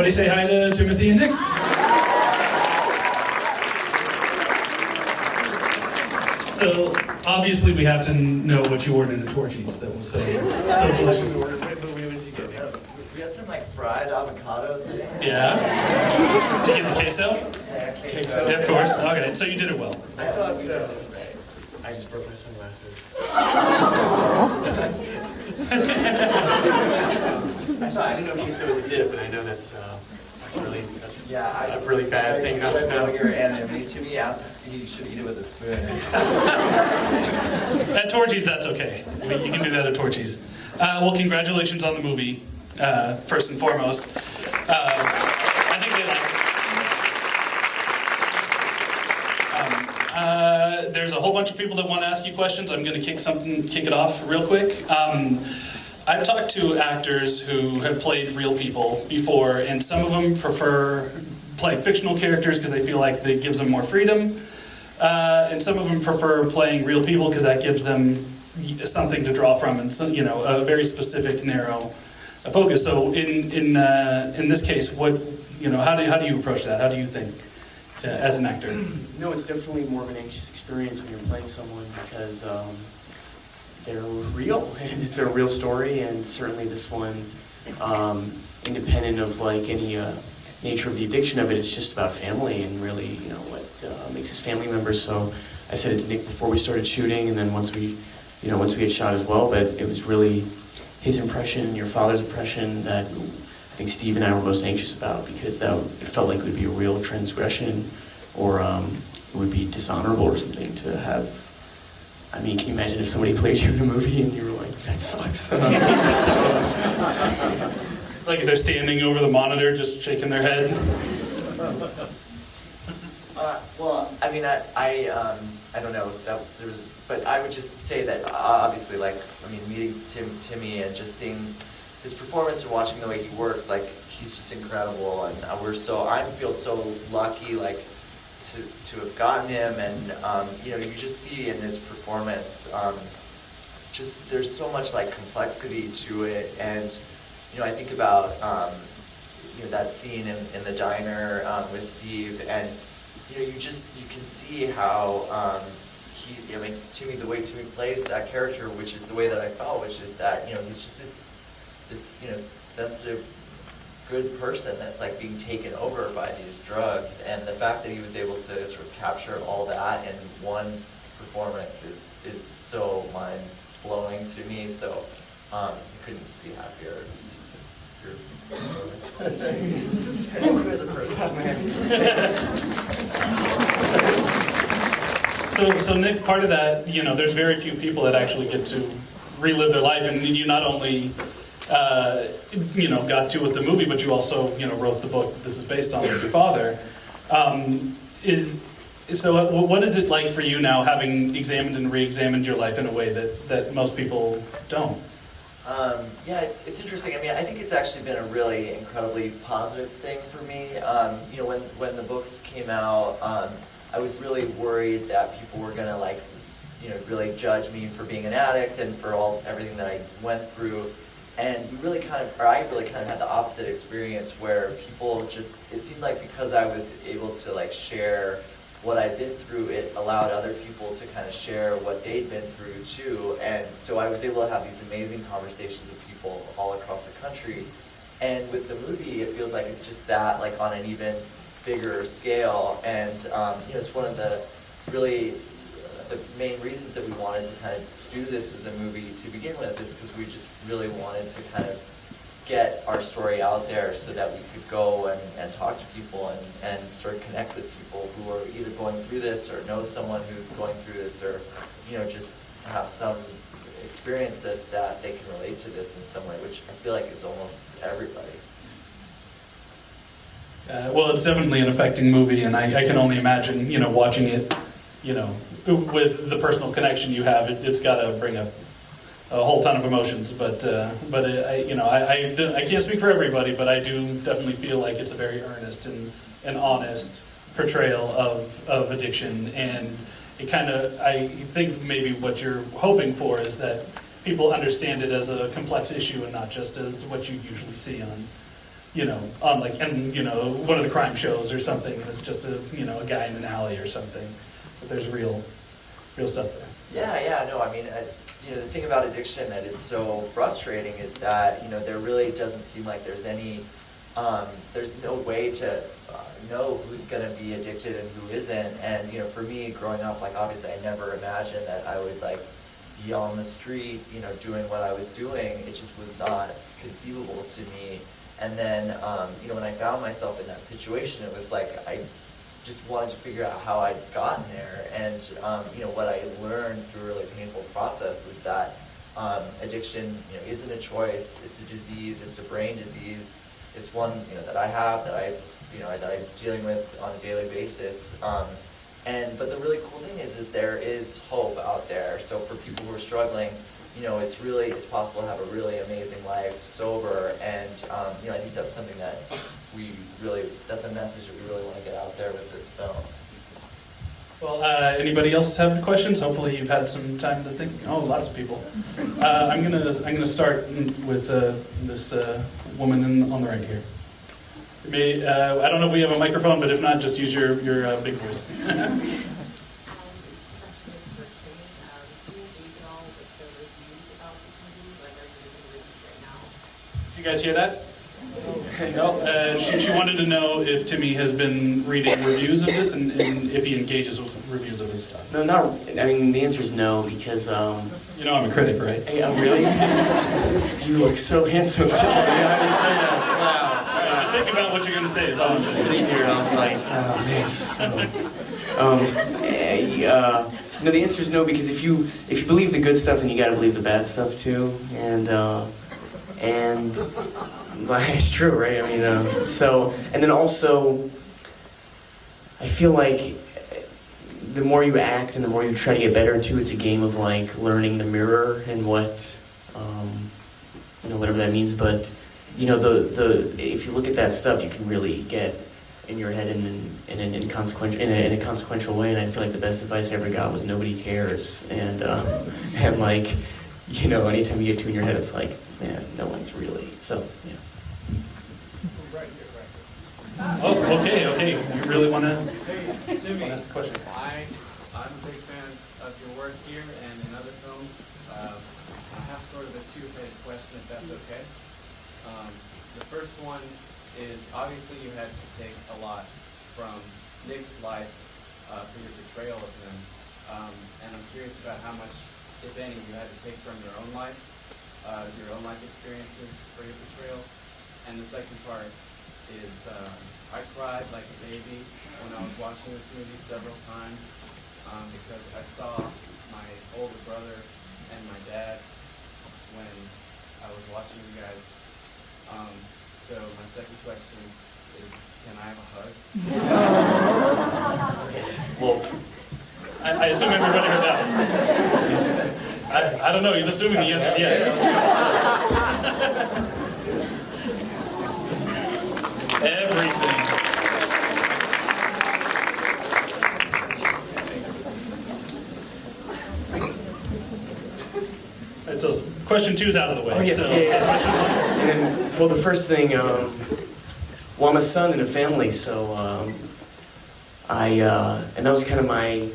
Everybody say hi to Timothy and Nick. So, obviously we have to know what you ordered at Torchy's that was so delicious. We had some like fried avocado thing. Yeah? Did you get the queso? Yeah, queso. Yeah, of course. Okay, so you did it well. I thought so. I just broke my sunglasses. I didn't know queso was a dip, and I know that's a really bad thing not to know. Your anonymity to me asked if you should eat it with a spoon. At Torchy's, that's okay. You can do that at Torchy's. Well, congratulations on the movie, first and foremost. I think they like it. There's a whole bunch of people that want to ask you questions. I'm going to kick it off real quick. I've talked to actors who have played real people before, and some of them prefer playing fictional characters because they feel like that gives them more freedom, and some of them prefer playing real people because that gives them something to draw from and a very specific, narrow focus. So in this case, how do you approach that? How do you think as an actor? No, it's definitely more of an anxious experience when you're playing someone because they're real and it's a real story, and certainly this one, independent of like any nature of the addiction of it, it's just about family and really what makes us family members. So I said it to Nick before we started shooting, and then once we had shot as well, but it was really his impression, your father's impression, that I think Steve and I were most anxious about, because it felt like it would be a real transgression, or it would be dishonorable or something to have. I mean, can you imagine if somebody played you in a movie and you were like, that sucks? Like they're standing over the monitor just shaking their head? Well, I mean, I don't know, but I would just say that obviously, meeting Timmy and just seeing his performance and watching the way he works, he's just incredible, and I feel so lucky, to have gotten him, and you just see in his performance, just there's so much complexity to it, and I think about that scene in the diner with Steve, and you can see how Timmy, the way Timmy plays that character, which is the way that I felt, which is that he's just this sensitive, good person that's being taken over by these drugs, and the fact that he was able to sort of capture all that in one performance is so mind blowing to me. So I couldn't be happier. As a person. So Nick, part of that, there's very few people that actually get to relive their life, and you not only got to with the movie, but you also, wrote the book this is based on with your father. So what is it like for you now, having examined and re-examined your life in a way that most people don't? Yeah, it's interesting. I mean, I think it's actually been a really incredibly positive thing for me. When the books came out, I was really worried that people were gonna really judge me for being an addict and for everything that I went through. And I really kind of had the opposite experience, where people it seemed like because I was able to share what I'd been through, it allowed other people to kind of share what they'd been through too. And so I was able to have these amazing conversations with people all across the country. And with the movie, it feels like it's just that, on an even bigger scale. And it's one of the main reasons that we wanted to kind of do this as a movie to begin with, is because we just really wanted to kind of get our story out there so that we could go and talk to people and sort of connect with people who are either going through this or know someone who's going through this, or just have some experience that they can relate to this in some way, which I feel like is almost everybody. Well, it's definitely an affecting movie, and I can only imagine, watching it, with the personal connection you have, it's got to bring up a whole ton of emotions. But I can't speak for everybody, but I do definitely feel like it's a very earnest and honest portrayal of addiction, and it I think maybe what you're hoping for is that people understand it as a complex issue and not just as what you usually see on one of the crime shows or something, and it's just a guy in an alley or something. But there's real stuff there. Yeah, no, I mean, the thing about addiction that is so frustrating is that, there really doesn't seem like there's no way to know who's going to be addicted and who isn't. And, for me, growing up, obviously I never imagined that I would, be on the street, doing what I was doing. It just was not conceivable to me. And then, when I found myself in that situation, it was like I just wanted to figure out how I'd gotten there. And, what I learned through a really painful process is that addiction, isn't a choice. It's a disease. It's a brain disease. It's one, that I have, that I'm dealing with on a daily basis. But the really cool thing is that there is hope out there. So for people who are struggling, it's possible to have a really amazing life sober. And, I think that's something that that's a message that we really want to get out there with this film. Well, anybody else have any questions? Hopefully you've had some time to think. Oh, lots of people. I'm gonna start with this woman on the right here. I don't know if we have a microphone, but if not, just use your big voice. You guys hear that? No. She wanted to know if Timmy has been reading reviews of this and if he engages with reviews of his stuff. No, the answer is no, because I'm a critic, right? Hey, oh, really? You look so handsome today. Wow. All right, just think about what you're going to say. Is all I'm saying. Sitting here, I was like, oh, yes. No, the answer is no, because if you believe the good stuff, then you got to believe the bad stuff too, and it's true, right? I mean, and then also, I feel like the more you act and the more you try to get better too, it's a game of learning the mirror and whatever that means. But if you look at that stuff, you can really get in your head in a consequential way. And I feel like the best advice I ever got was nobody cares. And anytime you get too in your head, it's like, man, no one's really. So yeah. Oh, okay. You really want to Timmy, ask the question? I'm a big fan of your work here and in other films. I have sort of a two-headed question, if that's okay. The first one is, obviously you had to take a lot from Nic's life for your portrayal of him. And I'm curious about how much, if any, you had to take from your own life experiences for your portrayal. And the second part is, I cried like a baby when I was watching this movie several times because I saw my older brother and my dad when I was watching you guys. So my second question is, can I have a hug? Well, I assume everybody heard that one. I don't know. He's assuming the answer is yes. Everything. Right, so question 2 is out of the way. Oh, yes, so yeah. question 1. Well, the first thing, I'm a son in a family, so and that was kind of I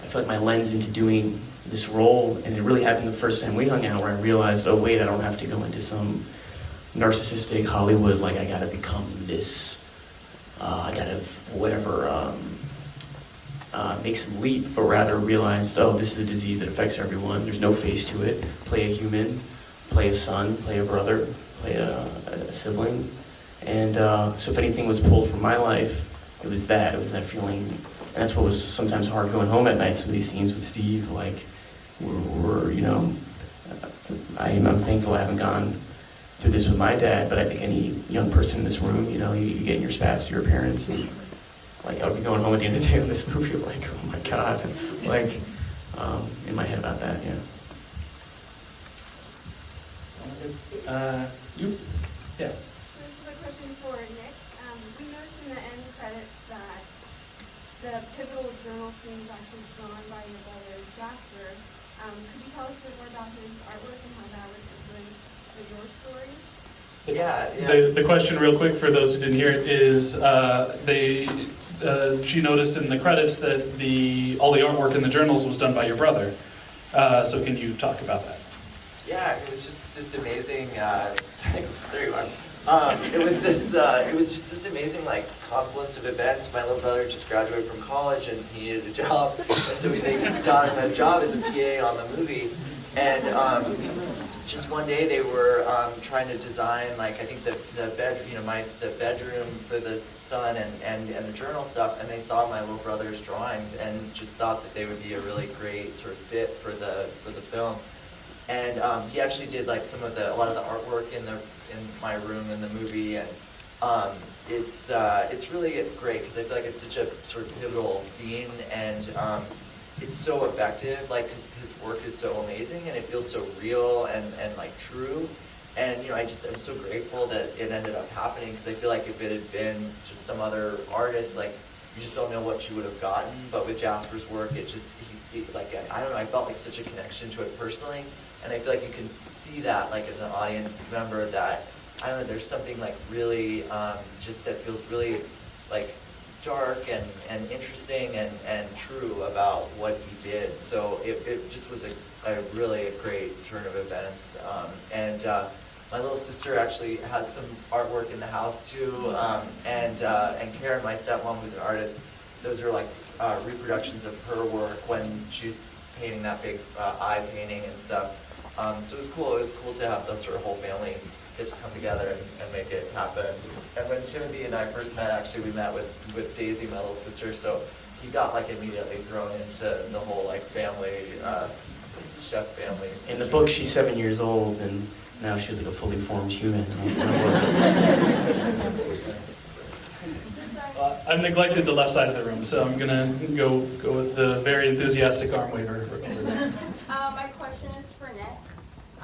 feel like my lens into doing this role, and it really happened the first time we hung out, where I realized, oh wait, I don't have to go into some narcissistic Hollywood, I gotta become this, I gotta make some leap, but rather realized, oh, this is a disease that affects everyone, there's no face to it, play a human, play a son, play a brother, play a sibling, and so if anything was pulled from my life, it was that feeling, and that's what was sometimes hard going home at night, some of these scenes with Steve, I'm thankful I haven't gone through this with my dad, but I think any young person in this room, you get in your spats to your parents, and I would be going home at the end of the day with this movie, oh my God, in my head about that, yeah. You? Yeah. This is a question for Nic. We noticed in the end credits that the pivotal journal scene was actually drawn by your brother, Jasper. Could you tell us a bit more about his artwork and how that was influenced for your story? Yeah, yeah. The question, real quick, for those who didn't hear it, is she noticed in the credits that all the artwork in the journals was done by your brother. So can you talk about that? Yeah, it was just this amazing. There you are. It was just this amazing like confluence of events. My little brother just graduated from college and he needed a job, and so they got him a job as a PA on the movie. And just one day they were trying to design, like, I think the bedroom, the bedroom for the son and the journal stuff, and they saw my little brother's drawings and just thought that they would be a really great sort of fit for the film. And he actually did like a lot of the artwork in my room in the movie, and it's really great because I feel like it's such a sort of pivotal scene, and it's so effective. Like his work is so amazing, and it feels so real and like true. And I'm so grateful that it ended up happening, because I feel like if it had been just some other artist, like, you just don't know what you would have gotten. But with Jasper's work, I don't know, I felt like such a connection to it personally, and I feel like you can see that, like, as an audience member, that, I don't know, there's something like really just that feels really like dark and interesting and true about what he did. So it just was a really great turn of events. And my little sister actually had some artwork in the house too. And Karen, my stepmom, who's an artist, those are like reproductions of her work when she's painting that big eye painting and stuff. So it was cool. It was cool to have the sort of whole family get to come together and make it happen. And when Timothy and I first met, actually, we met with Daisy, my little sister, so he got like immediately thrown into the whole like family, chef family. In the book, she's 7 years old, and now she's like a fully formed human. That's what it was. I've neglected the left side of the room, so I'm gonna go with the very enthusiastic arm waver. My question is for Nick.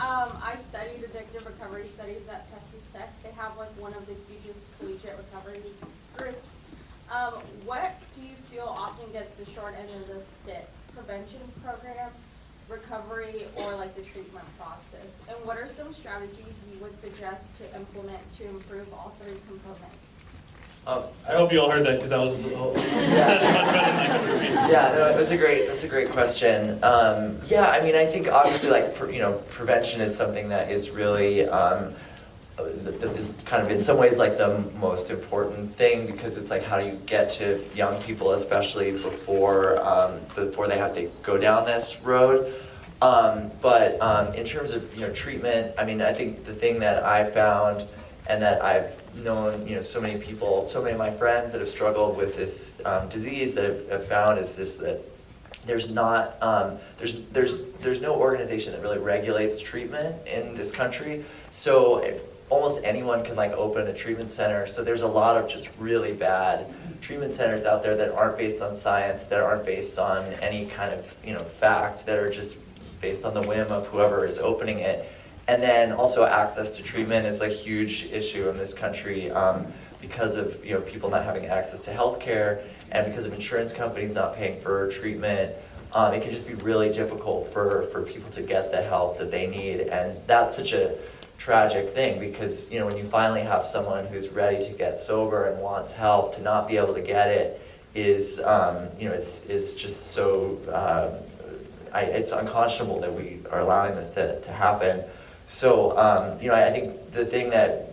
I studied addictive recovery studies at Texas Tech. They have like one of the hugest collegiate recovery groups. What do you feel often gets the short end of the stick? Prevention program, recovery, or like the treatment process? And what are some strategies you would suggest to implement to improve all three components? I hope you all heard that, because that was said much better than I could repeat. Yeah, no, that's a great question. Yeah, I mean, I think obviously, like, prevention is something that is really this kind of in some ways like the most important thing, because it's like, how do you get to young people, especially before they have to go down this road. But in terms of treatment, I mean, I think the thing that I found, and that I've known so many people, so many of my friends that have struggled with this disease, that have found, is this, that there's not there's no organization that really regulates treatment in this country. So almost anyone can like open a treatment center. So there's a lot of just really bad treatment centers out there that aren't based on science, that aren't based on any kind of fact, that are just based on the whim of whoever is opening it. And then also access to treatment is a huge issue in this country, because of people not having access to health care, and because of insurance companies not paying for treatment. It can just be really difficult for people to get the help that they need. And that's such a tragic thing, because when you finally have someone who's ready to get sober and wants help, to not be able to get it is just so it's unconscionable that we are allowing this to happen. So I think the thing that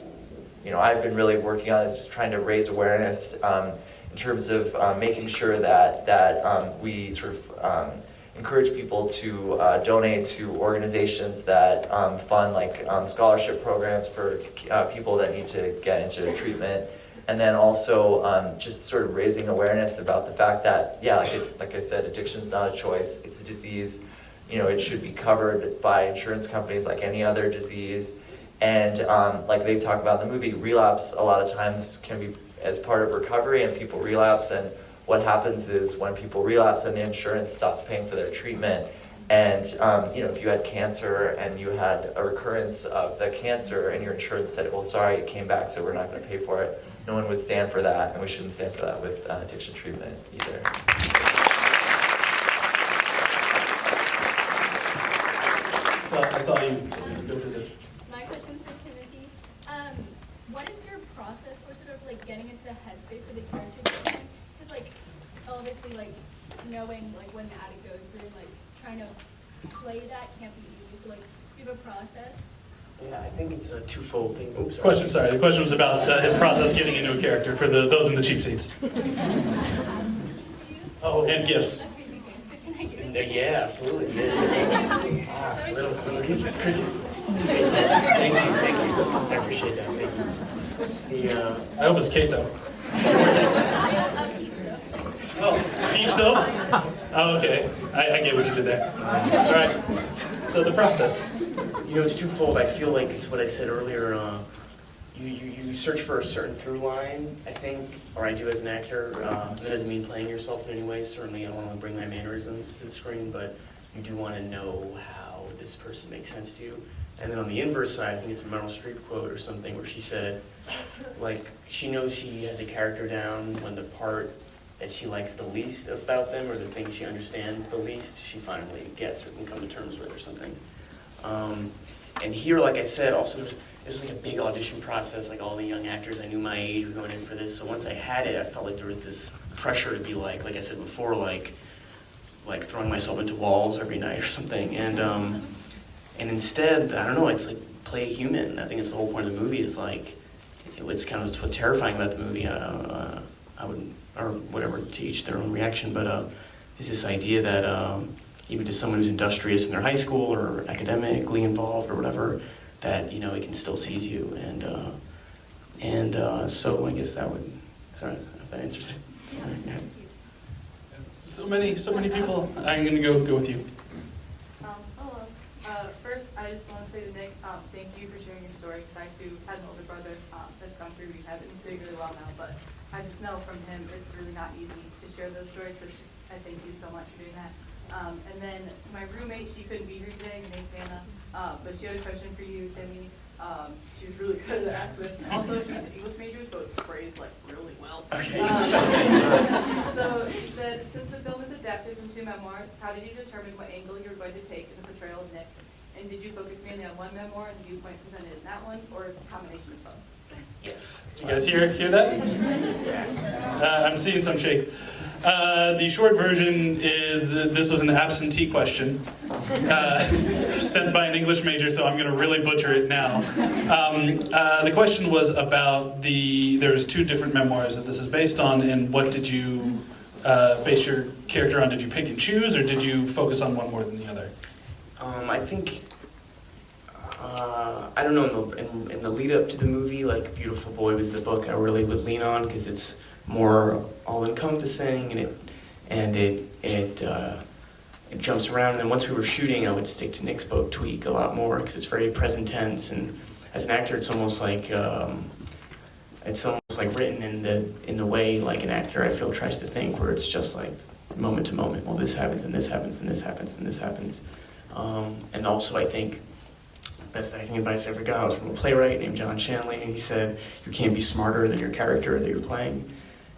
I've been really working on is just trying to raise awareness in terms of making sure that we sort of encourage people to donate to organizations that fund like scholarship programs for people that need to get into treatment. And then also just sort of raising awareness about the fact that, like I said, addiction's not a choice, it's a disease. It should be covered by insurance companies like any other disease. And like they talk about in the movie, relapse a lot of times can be as part of recovery, and people relapse. And what happens is, when people relapse and the insurance stops paying for their treatment, and if you had cancer and you had a recurrence of the cancer and your insurance said, well, sorry, it came back, so we're not going to pay for it, no one would stand for that, and we shouldn't stand for that with addiction treatment either. I saw you. Let's go to this. My question's for Timothy. obviously, like, knowing, like, when the addict goes through, like, trying to play that can't be easy. So, like, do you have a process? Yeah, I think it's a twofold thing. Oops, Sorry. The question was about his process getting into a character for those in the cheap seats. Oh, And gifts. A crazy dancer, can I get it? yeah, absolutely. Yeah. Little gifts, Christmas. Thank you. I appreciate that. Thank you. I hope it's queso. Oh, peach soap? Oh, okay. I get what you did there. All right. So the process. You know, it's twofold. I feel like it's what I said earlier. You search for a certain through line, I think, or I do as an actor. That doesn't mean playing yourself in any way. Certainly, I don't want to bring my mannerisms to the screen, but you do want to know how this person makes sense to you. And then on the inverse side, I think it's a Meryl Streep quote or something where she said, like, she knows she has a character down when the part that she likes the least about them or the thing she understands the least, she finally gets or can come to terms with or something. And here, like I said, also there's like a big audition process, like all the young actors I knew my age were going in for this. So once I had it, I felt like there was this pressure to be like I said before, like throwing myself into walls every night or something. And instead, I don't know, it's like play a human. I think it's the whole point of the movie is like, it's kind of what's terrifying about the movie. I would, or whatever, to each their own reaction, but is this idea that even to someone who's industrious in their high school or academically involved or whatever, that, you know, he can still seize you. And so I guess that would, sorry, if that answers it. Sorry. Yeah. So many people. I'm going to go with you. Hello. First, I just want to say to Nick, thank you for sharing your story, because I too had an older brother that's gone through rehab and doing really well now, but I just know from him it's really not easy to share those stories, so just, I thank you so much for doing that. And then, so my roommate, she couldn't be here today, her name's Hannah, but she had a question for you, Timmy. She was really excited to ask this. Also, she's an English major, so it sprays like really well. Okay. So she said, since the film is adapted from 2 memoirs, how did you determine what angle you were going to take in the portrayal of Nick? And did you focus mainly on one memoir and the viewpoint presented in that one, or a combination of both? Yes. Did you guys hear that? I'm seeing some shake. The short version is that this was an absentee question sent by an English major, so I'm going to really butcher it now. The question was about there's 2 different memoirs that this is based on, and what did you base your character on? Did you pick and choose, or did you focus on one more than the other? I think, I don't know, in the lead up to the movie, like Beautiful Boy was the book I really would lean on because it's more all-encompassing and it jumps around. And then once we were shooting, I would stick to Nick's book, Tweak, a lot more because it's very present tense. And as an actor, it's almost like written in the way like an actor I feel tries to think, where it's just like moment to moment. Well, this happens and this happens and this happens and this happens. And also, I think best acting advice I ever got was from a playwright named John Shanley, and he said, "You can't be smarter than your character that you're playing."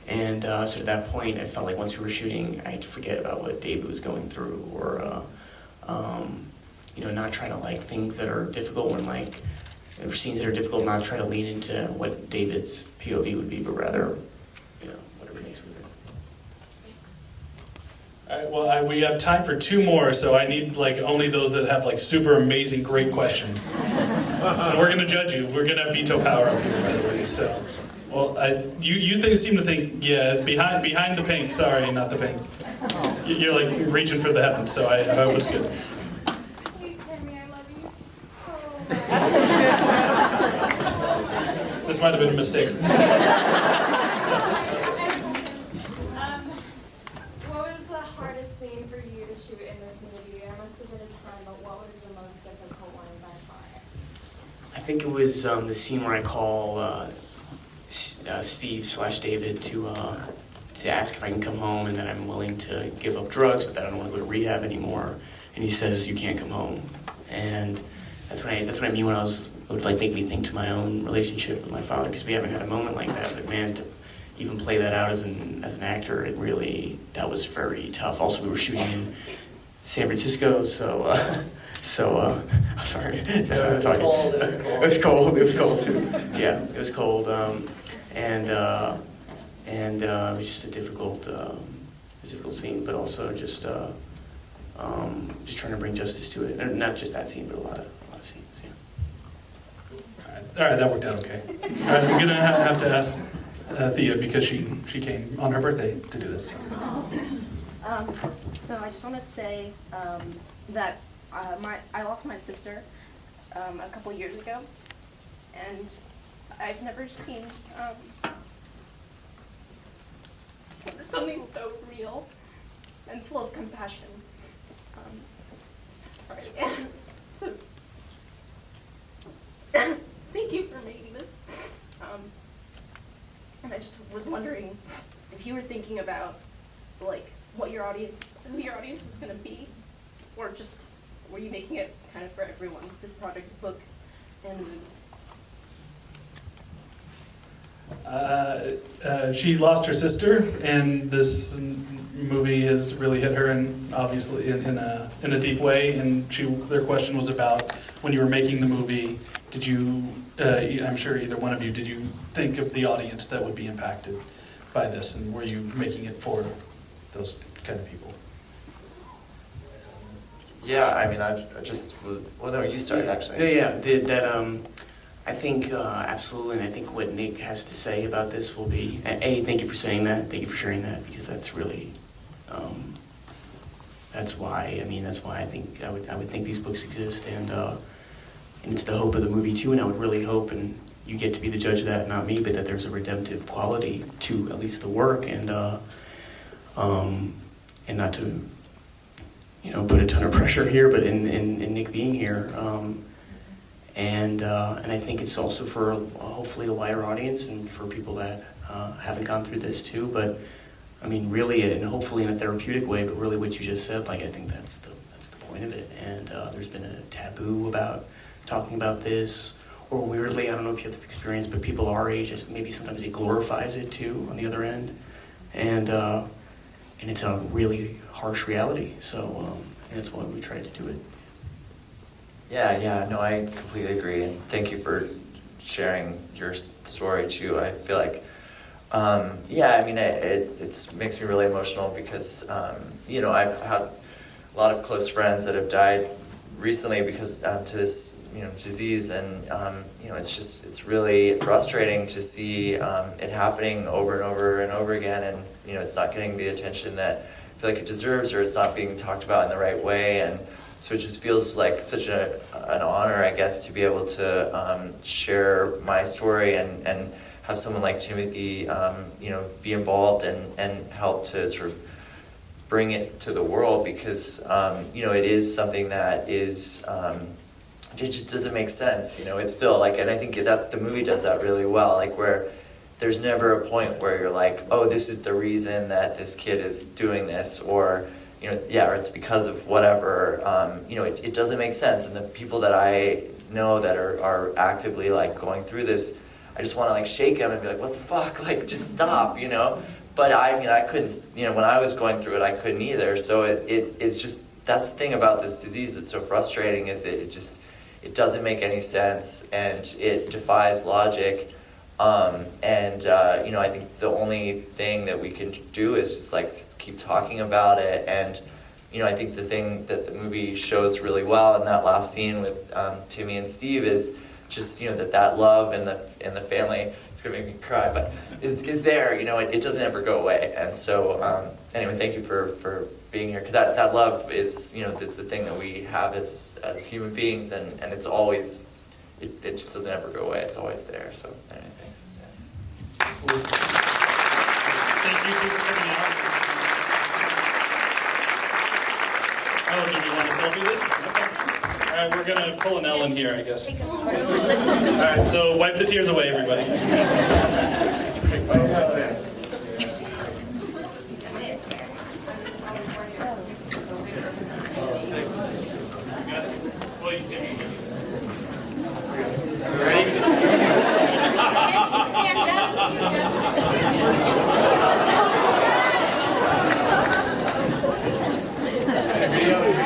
And so at that point, I felt like once we were shooting, I had to forget about what David was going through, or not try to like things that are difficult when like or scenes that are difficult, not try to lean into what David's POV would be, but rather, whatever makes with it. All right, well, we have time for 2 more, so I need like only those that have like super amazing, great questions. And we're going to judge you. We're going to have veto power up here, by the way. So, well, you seem to think, yeah, behind the pink. Sorry, not the pink. You're like reaching for the heavens, so I hope it's good. Please, Timmy, I love you so much. This might have been a mistake. What was the hardest scene for you to shoot in this movie? There must have been a ton, but what was the most difficult one by far? I think it was the scene where I call Steve/David to ask if I can come home and that I'm willing to give up drugs, but that I don't want to go to rehab anymore. And he says, "You can't come home." And that's what I mean when it would like make me think to my own relationship with my father, because we haven't had a moment like that. But man, to even play that out as an actor, that was very tough. Also, we were shooting in San Francisco, so I'm sorry. No, it was cold. It was cold too. Yeah, it was cold. And it was just a difficult difficult scene, but also just trying to bring justice to it. And not just that scene, but a lot of scenes. Yeah. All right, that worked out okay. All right, I'm gonna have to ask Thea because she came on her birthday to do this. So I just want to say that I lost my sister a couple years ago, and I've never seen something so real and full of compassion. Sorry. So thank you for making this. And I just was wondering if you were thinking about like who your audience is going to be, or just were you making it kind of for everyone? This project, book, and movie. She lost her sister, and this movie has really hit her, and obviously in a deep way. And their question was about when you were making the movie. Did you? I'm sure either one of you. Did you think of the audience that would be impacted by this, and were you making it for those kind of people? Yeah, I mean, well, no, you started actually. Yeah. I think absolutely, and I think what Nick has to say about this will be, thank you for saying that, thank you for sharing that, because that's really, that's why I think I would think these books exist, and it's the hope of the movie too, and I would really hope, and you get to be the judge of that, not me, but that there's a redemptive quality to at least the work, and not to, put a ton of pressure here, but in Nick being here, and I think it's also for hopefully a wider audience and for people that haven't gone through this too. But I mean, really, and hopefully in a therapeutic way. But really, what you just said, like I think that's the point of it. And there's been a taboo about talking about this, or weirdly, I don't know if you have this experience, but people our age, maybe sometimes it glorifies it too on the other end, and it's a really harsh reality. So that's why we tried to do it. Yeah, no, I completely agree, and thank you for sharing your story too. I feel like, it makes me really emotional because, I've had a lot of close friends that have died recently because to this, disease, and it's really frustrating to see it happening over and over and over again, and it's not getting the attention that I feel like it deserves, or it's not being talked about in the right way, and so it just feels like such an honor, I guess, to be able to share my story and have someone like Timothy, be involved and help to sort of bring it to the world, because it is something that is it just doesn't make sense. It's still like, and I think that the movie does that really well, like where there's never a point where you're like, oh, this is the reason that this kid is doing this, or or it's because of whatever, it doesn't make sense. And the people that I know that are actively like going through this, I just want to like shake them and be like, what the fuck, like just stop, But I couldn't, when I was going through it, I couldn't either. So it's just, that's the thing about this disease that's so frustrating, is it doesn't make any sense, and it defies logic. I think the only thing that we can do is just like keep talking about it. And I think the thing that the movie shows really well in that last scene with Timmy and Steve is just that love and the family. It's gonna make me cry, but is there. It doesn't ever go away. And so anyway, thank you for being here, because that love is is the thing that we have as human beings, and it's always. It just doesn't ever go away. It's always there. So, anyway, thanks. Yeah. Thank you two for coming out. Oh, do you want to selfie this? Okay. All right, we're going to pull an L in here, I guess. All right, so wipe the tears away, everybody. Stand up.